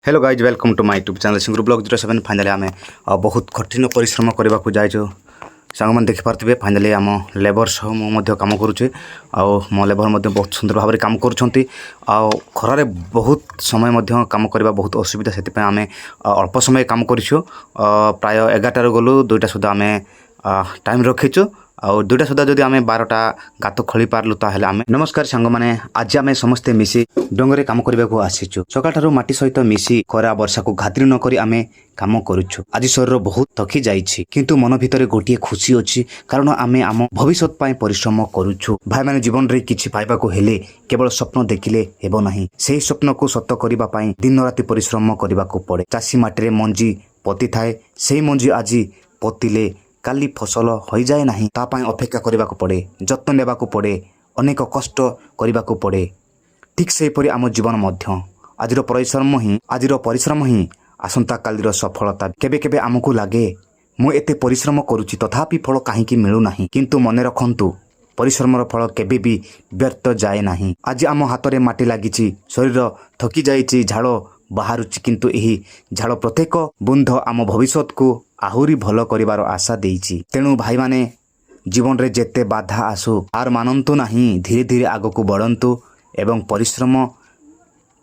Hello guys welcome to my YouTube channel सिंगरू blog 07 finally आम बहुत कठिन परिश्रम करने को जाइछु सांग मैंने देखिपे फाइनाली आम लेबर सह मुझे कम करुचे मो लेबर बहुत सुंदर भाव में कम कर खरारे बहुत समय कम करने बहुत असुविधा से आम अल्प समय कम करूँ प्राय 11टार गलु 2टा सुधा आम टाइम रखीचु आउ 2टा सुधा जदि आम 12टा गात खोली पार्लु ताहले आम नमस्कार सांग मैंने आज आम समस्ते मिसी डंगरे काम करने को आसीचु सकाळु माटी सहित मिसी खरा वर्षा को घातरी नक आम काम करुछु आज शरीर बहुत थकी जाइछि किंतु मन भितर गोटे खुशी अछि कारण आमे आम भविष्यत पाए परिश्रम करुछु भाई माने जीवन रे किछि पाइबा को हेले केवल स्वप्न देखिले हेबो नाही सेही स्वप्न को सत्य करिबा पाए दिन राति परिश्रम करिबा को पड़े चासी माटी रे मंजी पति थाए सेही मंजी आज पतिले काली फसल हो जाए नाही ता पाए अपेक्षा करिबा को पड़े जत्न लेबा को पड़े अनेक कष्ट करिबा को पड़े ठीक से परि आम जीवन मध्य आजिर परिश्रम ही आसंता कालीर सफलता केबे केबे आमको लागे मु एते परिश्रम करुछि तथापि फल काहींकी मिलु नाही किंतु मने रखंतु परिश्रमर फल केबे भी व्यर्थ जाए नाही आज आम हाथ रे माटी लागिछि शरीर थकी जाइछि झाड़ बाहरुछि किंतु एही झाड़ प्रत्येक बुंद आम भविष्यत को आहुरी भल करिवार आशा देइछि तेणु भाई माने जीवन रे जेते बाधा आसु हार मानंतु नाही धीरे धीरे आगो को बढ़ंतु एवं परिश्रम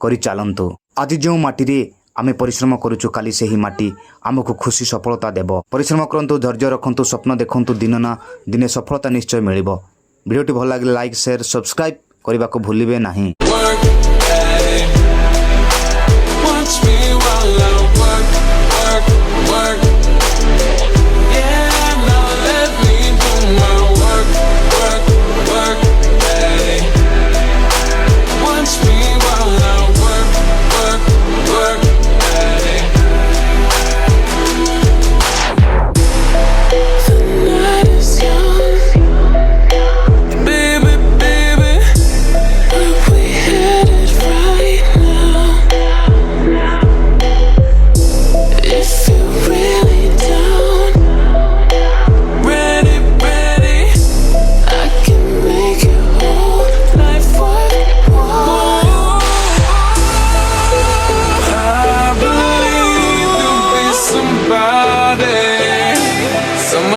करि चालंतु आज जो माटी रे आमे परिश्रम करूछु काली से ही माटी आमको खुशी सफलता देव परिश्रम करंतु धैर्य रखंतु स्वप्न देखंतु दिन ना दिने सफलता निश्चय मिलिबो वीडियोटी भल लागे लाइक शेयर सब्सक्राइब करने को भूलिबे नहीं।